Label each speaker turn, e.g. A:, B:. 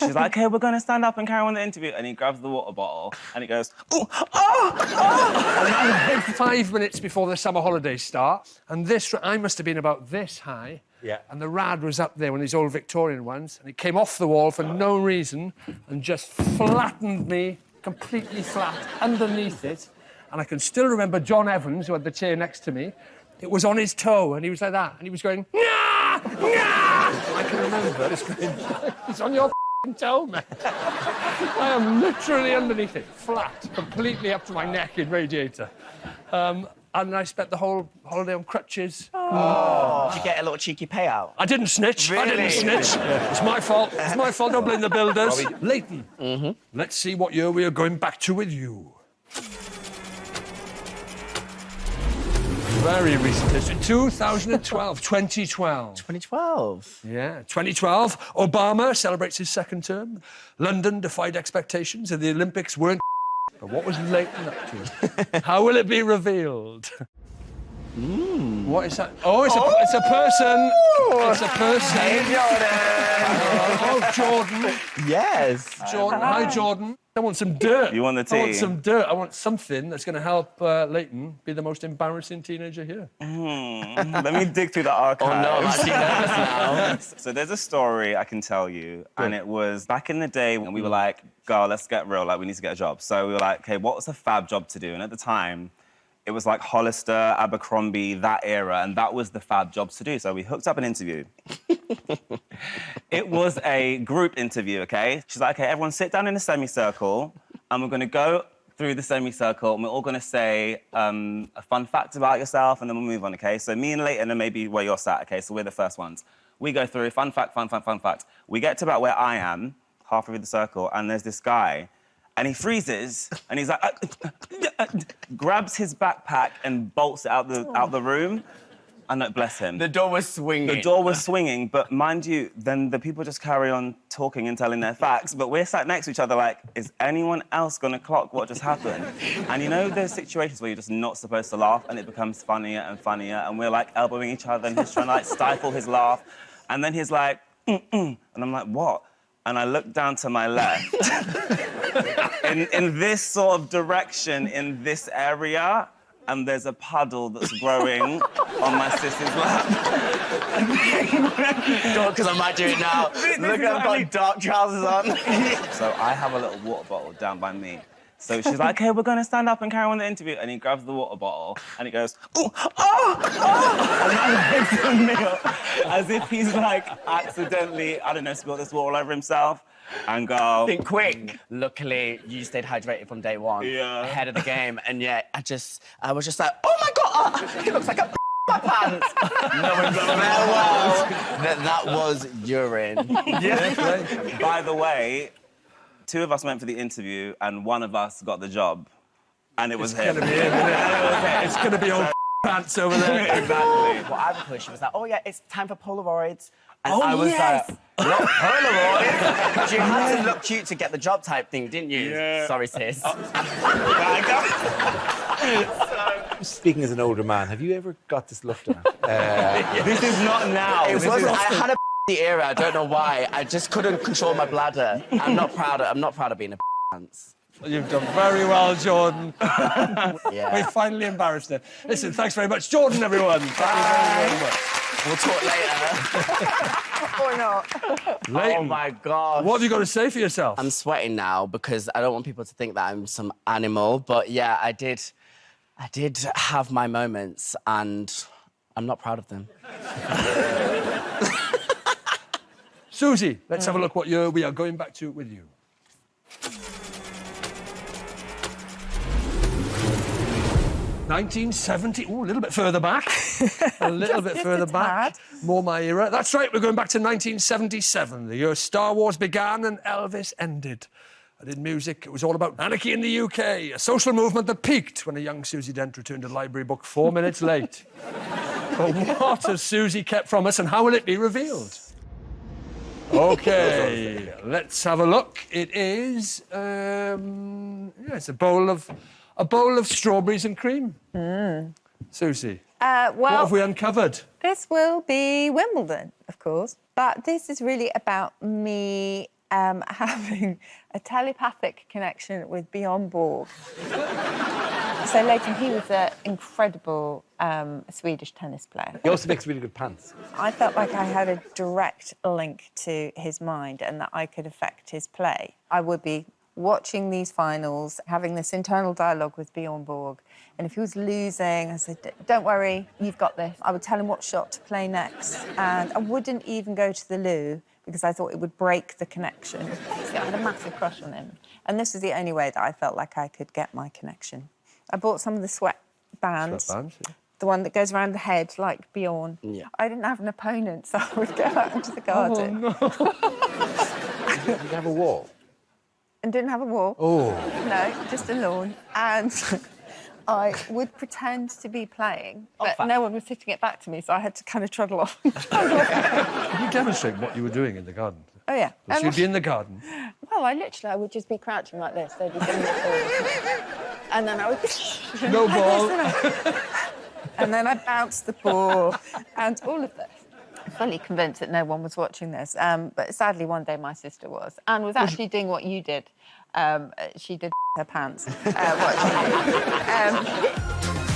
A: She's like, okay, we're going to stand up and carry on the interview. And he grabs the water bottle and he goes, oh, oh,
B: And 5 minutes before the summer holidays start, and I must have been about this high.
C: Yeah.
B: And the rad was up there, one of these old Victorian ones, and it came off the wall for no reason and just flattened me completely flat underneath it. And I can still remember John Evans, who had the chair next to me. It was on his toe, and he was like that, and he was going, "Nyah! Nyah!" I can remember this going, it's on your f***ing toe, man. I am literally underneath it, flat, completely up to my neck in radiator. And I spent the whole holiday on crutches.
D: Oh. Did you get a little cheeky payout?
B: I didn't snitch.
D: Really?
B: I didn't snitch. It's my fault. It's my fault. Don't blame the builders. Leighton, let's see what year we are going back to with you. Very recent history. 2012. 2012.
D: 2012.
B: Yeah, 2012. Obama celebrates his second term. London defied expectations and the Olympics weren't. But what was Leighton up to? How will it be revealed? What is that? Oh, it's a person. It's a person.
D: Hey, Jordan.
B: Jordan.
D: Yes.
B: Jordan. Hi, Jordan. I want some dirt.
A: You want the tea?
B: I want some dirt. I want something that's going to help Leighton be the most embarrassing teenager here.
A: Let me dig through the archives.
D: Oh, no, I'm actually nervous now.
A: So there's a story I can tell you, and it was back in the day when we were like, girl, let's get real, like, we need to get a job. So we were like, okay, what was a fab job to do? And at the time, it was like Hollister, Abercrombie, that era, and that was the fab jobs to do. So we hooked up an interview. It was a group interview, okay? She's like, okay, everyone sit down in a semicircle, and we're gonna go through the semicircle, and we're all gonna say a fun fact about yourself, and then we'll move on, okay? So me and Leighton are maybe where you're sat, okay? So we're the first ones. We go through fun fact, fun fact. We get to about where I am, halfway through the circle, and there's this guy, and he freezes, and he's like, grabs his backpack and bolts it out the room. And bless him.
D: The door was swinging.
A: The door was swinging, but mind you, then the people just carry on talking and telling their facts, but we're sat next to each other like, is anyone else gonna clock what just happened? And you know those situations where you're just not supposed to laugh and it becomes funnier and funnier, and we're like elbowing each other and he's trying to like stifle his laugh, and then he's like, and I'm like, what? And I look down to my left, in this sort of direction, in this area, and there's a puddle that's growing on my sis's lap.
D: Because I might do it now. Look, I've got dark trousers on.
A: So I have a little water bottle down by me. So she's like, okay, we're going to stand up and carry on the interview. And he grabs the water bottle and he goes, oh, and he picks me up as if he's like accidentally, I don't know, spilled this water all over himself. And go.
D: Think quick. Luckily, you stayed hydrated from day one.
A: Yeah.
D: Ahead of the game, and yet I was just like, oh my God, he looks like a my pants. Knowing very well that was urine.
A: Yeah. By the way, 2 of us went for the interview, and 1 of us got the job, and it was him.
B: It's gonna be him, isn't it? It's gonna be old pants over there.
A: Exactly.
D: Well, I pushed. She was like, oh yeah, it's time for Polaroids. And
A: Oh,
D: I was
A: yes.
D: like, what, Polaroids? Because you had to look cute to get the job type thing, didn't you?
A: Yeah.
D: Sorry, sis.
C: Speaking as an older man, have you ever got this looked at?
A: This is not now.
D: It was, I had a era, I don't know why. I just couldn't control my bladder. I'm not proud of being a pants.
B: You've done very well, Jordan.
D: Yeah.
B: We finally embarrassed him. Listen, thanks very much, Jordan, everyone. Thank you very much.
D: We'll talk later. Or not.
B: Leighton,
D: Oh my God.
B: what have you got to say for yourself?
D: I'm sweating now because I don't want people to think that I'm some animal. But yeah, I did have my moments, and I'm not proud of them.
B: Susie, let's have a look what year we are going back to with you. 1970. Oh, a little bit further back. A little bit further back. More my era. That's right, we're going back to 1977, the year Star Wars began and Elvis ended. And in music, it was all about anarchy in the UK, a social movement that peaked when a young Susie Dent returned a library book 4 minutes late. But what has Susie kept from us, and how will it be revealed? OK, let's have a look. It is, yeah, it's a bowl of strawberries and cream. Susie,
E: Well,
B: what have we uncovered?
E: this will be Wimbledon, of course. But this is really about me having a telepathic connection with Bjorn Borg. So Leighton, he was an incredible Swedish tennis player.
C: He also makes really good pants.
E: I felt like I had a direct link to his mind and that I could affect his play. I would be watching these finals, having this internal dialogue with Bjorn Borg, and if he was losing, I said, don't worry, you've got this. I would tell him what shot to play next, and I wouldn't even go to the loo because I thought it would break the connection. So I had a massive crush on him, and this was the only way that I felt like I could get my connection. I bought some of the sweat bands.
B: Sweatbands, yeah.
E: The one that goes around the head, like Bjorn.
D: Yeah.
E: I didn't have an opponent, so I would go out into the garden.
B: Oh, no.
C: You have a wall.
E: And didn't have a wall.
C: Oh.
E: No, just a lawn. And I would pretend to be playing, but no one was hitting it back to me, so I had to kind of trundle off.
B: Can you demonstrate what you were doing in the garden?
E: Oh, yeah.
B: So you'd be in the garden.
E: Well, I would just be crouching like this. They'd be giving me balls. And then I would...
B: No ball.
E: And then I bounced the ball and all of this. Fully convinced that no one was watching this. But sadly, one day my sister was. And was actually doing what you did. She did her pants watching you.